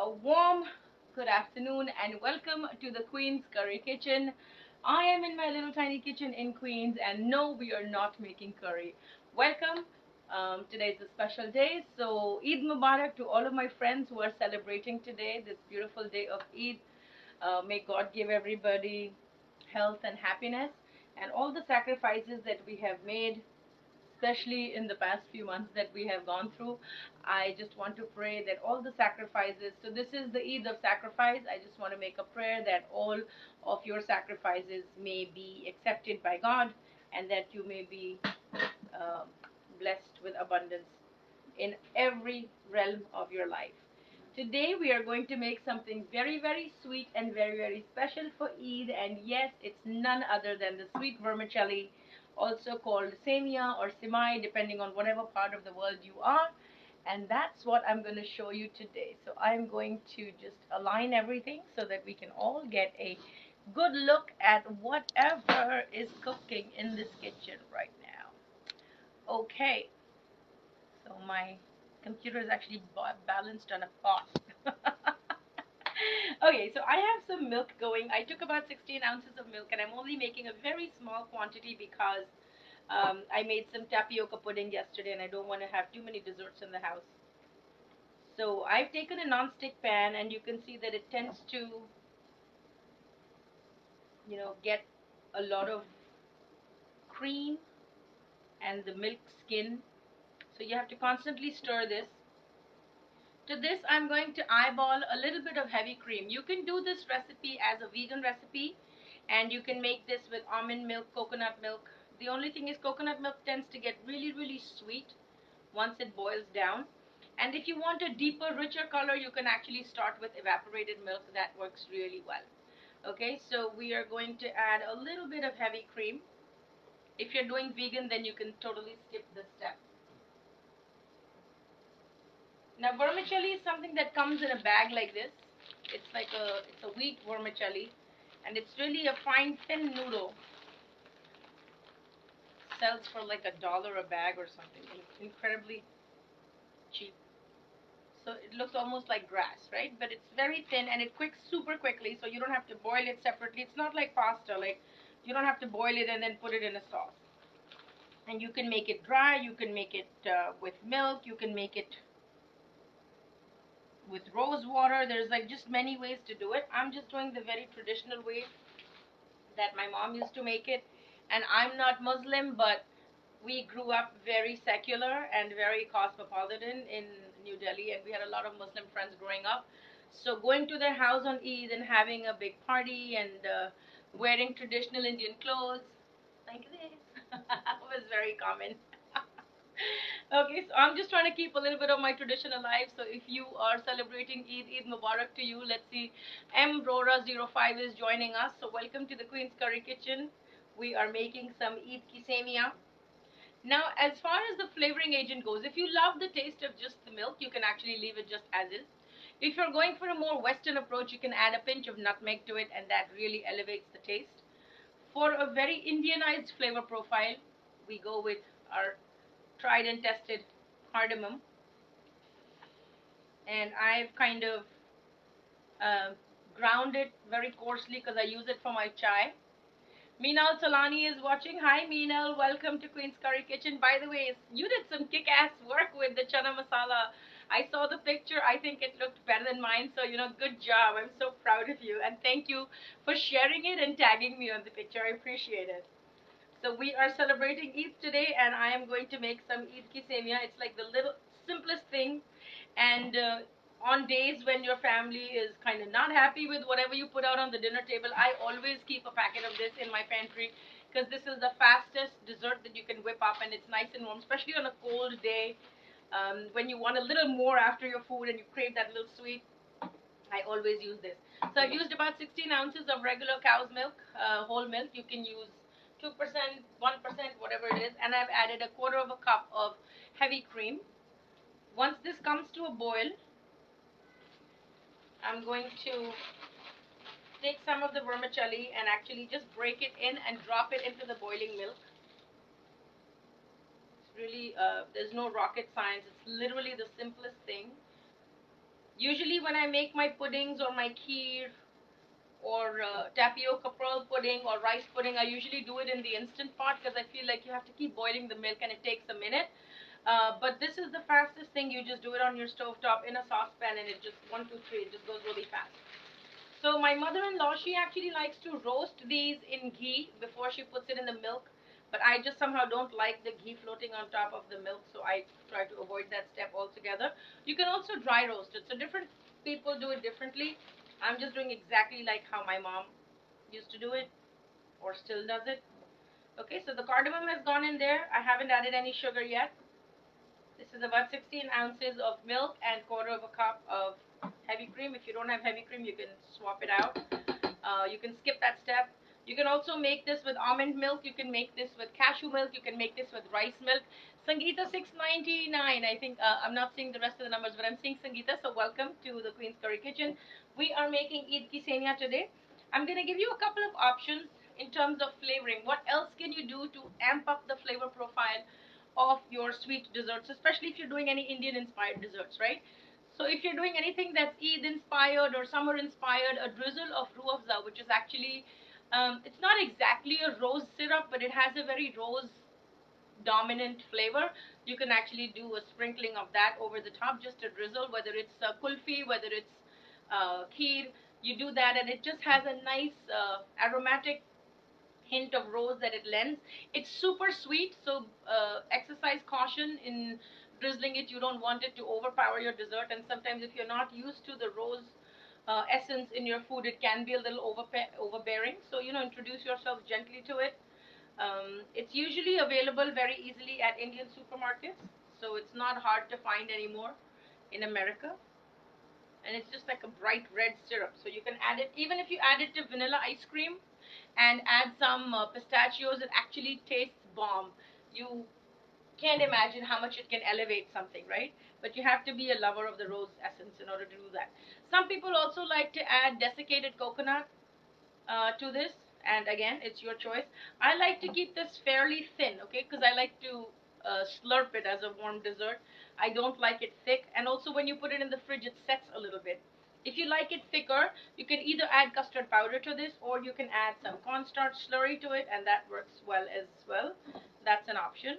A warm good afternoon and welcome to the Queen's Curry Kitchen. I am in my little tiny kitchen in Queens, and no, we are not making curry. Welcome. Today is a special day, so Eid Mubarak to all of my friends who are celebrating today, this beautiful day of Eid. May God give everybody health and happiness, and all the sacrifices that we have made, especially in the past few months that we have gone through. I just want to pray that all the sacrifices, so this is the Eid of sacrifice. I just want to make a prayer that all of your sacrifices may be accepted by God, and that you may be um, blessed with abundance in every realm of your life. Today we are going to make something very, very sweet and very, very special for Eid, and yes, it's none other than the sweet vermicelli, also called Seviyan or Simai, depending on whatever part of the world you are. And that's what I'm going to show you today. So I'm going to just align everything so that we can all get a good look at whatever is cooking in this kitchen right now. Okay, so my computer is actually balanced on a pot. Okay, so I have some milk going. I took about 16 ounces of milk, and I'm only making a very small quantity because I made some tapioca pudding yesterday, and I don't want to have too many desserts in the house. So I've taken a non-stick pan, and you can see that it tends to, get a lot of cream and the milk skin. So you have to constantly stir this. To this, I'm going to eyeball a little bit of heavy cream. You can do this recipe as a vegan recipe, and you can make this with almond milk, coconut milk. The only thing is coconut milk tends to get really, really sweet once it boils down. And if you want a deeper, richer color, you can actually start with evaporated milk. That works really well. Okay, so we are going to add a little bit of heavy cream. If you're doing vegan, then you can totally skip this step. Now vermicelli is something that comes in a bag like this. It's a wheat vermicelli, and it's really a fine thin noodle. Sells for like $1 a bag or something. Incredibly cheap. So it looks almost like grass, right? But it's very thin and it cooks super quickly, so you don't have to boil it separately. It's not like pasta, like you don't have to boil it and then put it in a sauce. And you can make it dry. You can make it with milk. You can make it with rose water. There's like just many ways to do it. I'm just doing the very traditional way that my mom used to make it. And I'm not Muslim, but we grew up very secular and very cosmopolitan in New Delhi, and we had a lot of Muslim friends growing up. So going to their house on Eid and having a big party and wearing traditional Indian clothes like this was very common. Okay, so I'm just trying to keep a little bit of my tradition alive. So if you are celebrating Eid, Eid Mubarak to you. Let's see, M Rora05 is joining us. So welcome to the Queen's Curry Kitchen. We are making some Eid ki semia. Now, as far as the flavoring agent goes, if you love the taste of just the milk, you can actually leave it just as is. If you're going for a more Western approach, you can add a pinch of nutmeg to it, and that really elevates the taste. For a very Indianized flavor profile, we go with our tried and tested cardamom, and I've kind of uh, ground it very coarsely because I use it for my chai. Meenal Solani is watching. Hi Meenal, welcome to Queen's Curry Kitchen. By the way, you did some kick-ass work with the chana masala. I saw the picture. I think it looked better than mine. So, good job. I'm so proud of you. And thank you for sharing it and tagging me on the picture. I appreciate it. So we are celebrating Eid today, and I am going to make some Eid ki semia. It's like the little simplest thing, and on days when your family is kind of not happy with whatever you put out on the dinner table, I always keep a packet of this in my pantry because this is the fastest dessert that you can whip up, and it's nice and warm, especially on a cold day when you want a little more after your food and you crave that little sweet. I always use this. So I've used about 16 ounces of regular cow's milk, whole milk. You can use 2%, 1%, whatever it is. And I've added a quarter of a cup of heavy cream. Once this comes to a boil, I'm going to take some of the vermicelli and actually just break it in and drop it into the boiling milk. It's really, there's no rocket science. It's literally the simplest thing. Usually when I make my puddings or my kheer or tapioca pearl pudding or rice pudding, I usually do it in the instant pot because I feel like you have to keep boiling the milk and it takes a minute. But this is the fastest thing. You just do it on your stove top in a saucepan and it just, one, two, three, it just goes really fast. So my mother-in-law, she actually likes to roast these in ghee before she puts it in the milk. But I just somehow don't like the ghee floating on top of the milk, so I try to avoid that step altogether. You can also dry roast it. So different people do it differently. I'm just doing exactly like how my mom used to do it or still does it. Okay, so the cardamom has gone in there. I haven't added any sugar yet. This is about 16 ounces of milk and quarter of a cup of heavy cream. If you don't have heavy cream, you can swap it out. You can skip that step. You can also make this with almond milk. You can make this with cashew milk. You can make this with rice milk. Sangeeta 699. I think I'm not seeing the rest of the numbers, but I'm seeing Sangeeta. So welcome to the Queen's Curry Kitchen. We are making Eid ki senia today. I'm going to give you a couple of options in terms of flavoring. What else can you do to amp up the flavor profile of your sweet desserts, especially if you're doing any Indian inspired desserts, right? So if you're doing anything that's Eid inspired or summer inspired, a drizzle of ruh afza, which is actually, it's not exactly a rose syrup, but it has a very rose dominant flavor. You can actually do a sprinkling of that over the top, just a drizzle, whether it's kulfi, whether it's kheer. You do that, and it just has a nice aromatic hint of rose that it lends. It's super sweet, so exercise caution in drizzling it. You don't want it to overpower your dessert, and sometimes if you're not used to the rose essence in your food, it can be a little overbearing. So introduce yourself gently to it. It's usually available very easily at Indian supermarkets, so it's not hard to find anymore in America. And it's just like a bright red syrup. So you can add it, even if you add it to vanilla ice cream and add some pistachios, it actually tastes bomb. You can't imagine how much it can elevate something, right? But you have to be a lover of the rose essence in order to do that. Some people also like to add desiccated coconut to this, and again, it's your choice. I like to keep this fairly thin, okay, because I like to slurp it as a warm dessert. I don't like it thick, and also when you put it in the fridge, it sets a little bit. If you like it thicker, you can either add custard powder to this, or you can add some cornstarch slurry to it, and that works well as well. That's an option.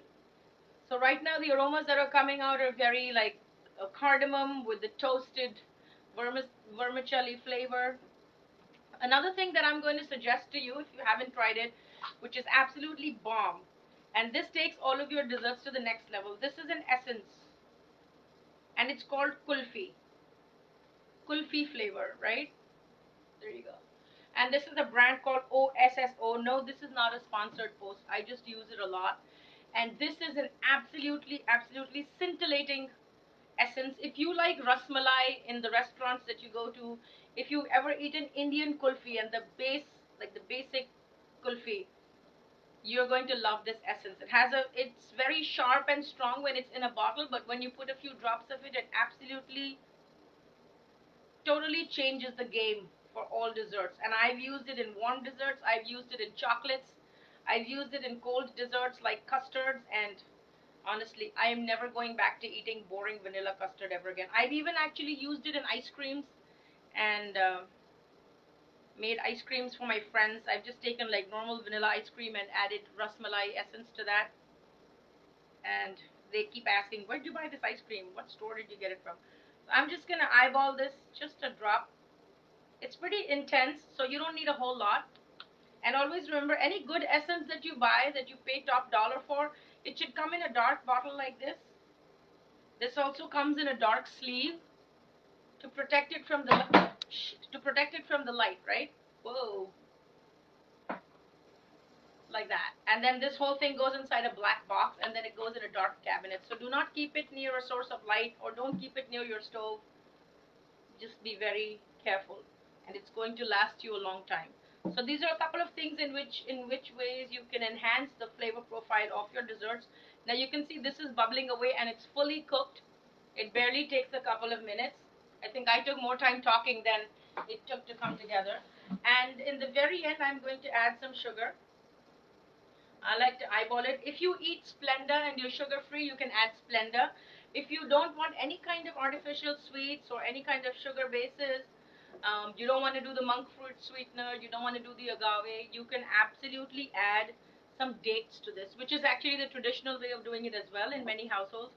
So right now, the aromas that are coming out are very like cardamom with the toasted vermicelli flavor. Another thing that I'm going to suggest to you if you haven't tried it, which is absolutely bomb, and this takes all of your desserts to the next level. This is an essence, and it's called kulfi. Kulfi flavor, right? There you go. And this is a brand called OSSO. No, this is not a sponsored post. I just use it a lot. And this is an absolutely scintillating essence. If you like rasmalai in the restaurants that you go to, if you ever eat an Indian kulfi and the base, like the basic kulfi, you're going to love this essence. It's very sharp and strong when it's in a bottle, but when you put a few drops of it, it absolutely, totally changes the game for all desserts. And I've used it in warm desserts. I've used it in chocolates. I've used it in cold desserts like custards, and honestly, I am never going back to eating boring vanilla custard ever again. I've even actually used it in ice creams and made ice creams for my friends. I've just taken like normal vanilla ice cream and added rasmalai essence to that. And they keep asking, where'd you buy this ice cream? What store did you get it from? So I'm just going to eyeball this, just a drop. It's pretty intense, so you don't need a whole lot. And always remember, any good essence that you buy, that you pay top dollar for, it should come in a dark bottle like this. This also comes in a dark sleeve to protect it from the light, right? Whoa, like that. And then this whole thing goes inside a black box, and then it goes in a dark cabinet. So do not keep it near a source of light, or don't keep it near your stove. Just be very careful, and it's going to last you a long time. So these are a couple of things in which ways you can enhance the flavor profile of your desserts. Now you can see this is bubbling away and it's fully cooked. It barely takes a couple of minutes. I think I took more time talking than it took to come together. And in the very end, I'm going to add some sugar. I like to eyeball it. If you eat Splenda and you're sugar free, you can add Splenda. If you don't want any kind of artificial sweets or any kind of sugar bases, you don't want to do the monk fruit sweetener, you don't want to do the agave, you can absolutely add some dates to this, which is actually the traditional way of doing it as well in many households.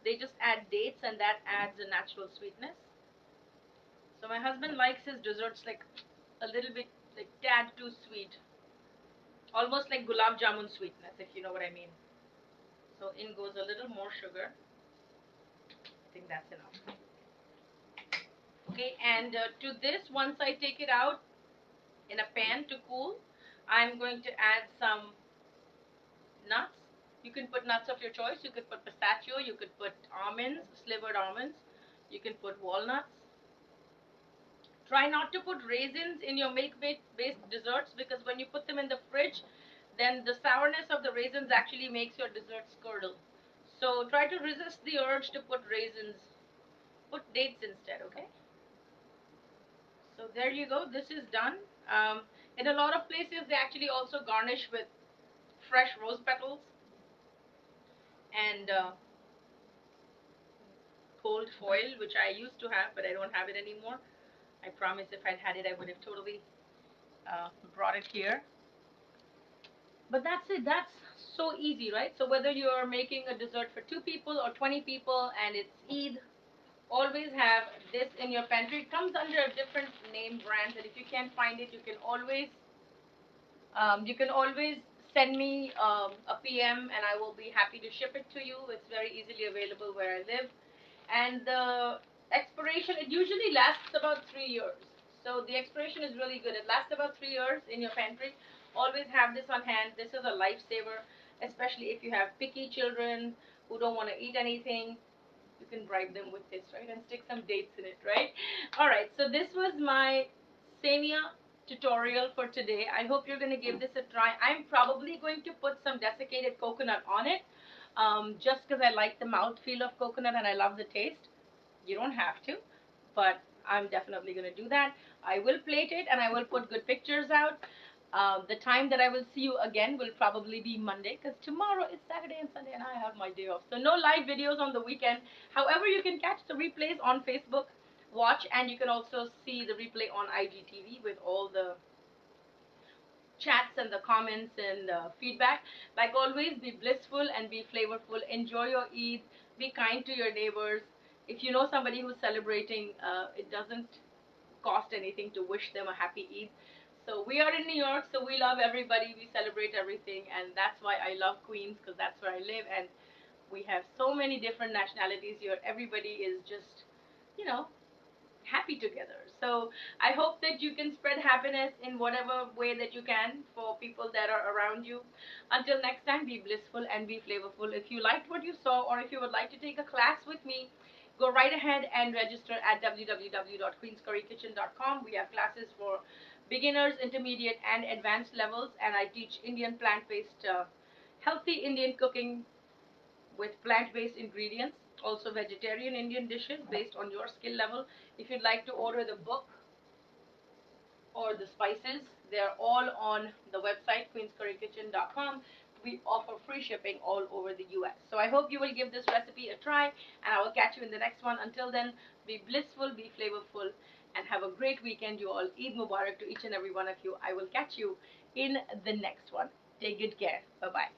They just add dates and that adds a natural sweetness. So my husband likes his desserts like a little bit, like tad too sweet, almost like gulab jamun sweetness, if you know what I mean. So in goes a little more sugar. I think that's enough. Okay, and to this, once I take it out in a pan to cool, I'm going to add some nuts. You can put nuts of your choice. You could put pistachio, you could put almonds, slivered almonds, you can put walnuts. Try not to put raisins in your milk-based desserts, because when you put them in the fridge, then the sourness of the raisins actually makes your desserts curdle. So try to resist the urge to put raisins. Put dates instead, okay? So there you go. This is done. Um, in a lot of places, they actually also garnish with fresh rose petals and cold foil, which I used to have, but I don't have it anymore. I promise if I'd had it, I would have totally brought it here. But that's it. That's so easy, right? So whether you're making a dessert for 2 people or 20 people and it's Eid, always have this in your pantry. It comes under a different name brand, and if you can't find it, you can always send me a PM, and I will be happy to ship it to you. It's very easily available where I live, and the expiration, it usually lasts about 3 years. So the expiration is really good. It lasts about 3 years in your pantry. Always have this on hand. This is a lifesaver, especially if you have picky children who don't want to eat anything. You can bribe them with this, right? And stick some dates in it, right? All right. So this was my Semia tutorial for today. I hope you're going to give this a try. I'm probably going to put some desiccated coconut on it, just because I like the mouthfeel of coconut and I love the taste. You don't have to, but I'm definitely going to do that. I will plate it and I will put good pictures out. The time that I will see you again will probably be Monday, because tomorrow is Saturday and Sunday and I have my day off. So no live videos on the weekend. However, you can catch the replays on Facebook, watch, and you can also see the replay on IGTV with all the chats and the comments and feedback. Like always, be blissful and be flavorful. Enjoy your Eid. Be kind to your neighbors. If you know somebody who's celebrating, it doesn't cost anything to wish them a happy Eid. So we are in New York, so we love everybody. We celebrate everything, and that's why I love Queens, because that's where I live, and we have so many different nationalities here. Everybody is just, you know, happy together. So I hope that you can spread happiness in whatever way that you can for people that are around you. Until next time, be blissful and be flavorful. If you liked what you saw, or if you would like to take a class with me, go right ahead and register at www.queenscurrykitchen.com. We have classes for beginners, intermediate, and advanced levels, and I teach Indian plant-based healthy Indian cooking with plant-based ingredients, also vegetarian Indian dishes based on your skill level. If you'd like to order the book or the spices, they're all on the website queenscurrykitchen.com. We offer free shipping all over the US. So I hope you will give this recipe a try, and I will catch you in the next one. Until then, be blissful, be flavorful, and have a great weekend. You all, Eid Mubarak to each and every one of you. I will catch you in the next one. Take good care. Bye bye.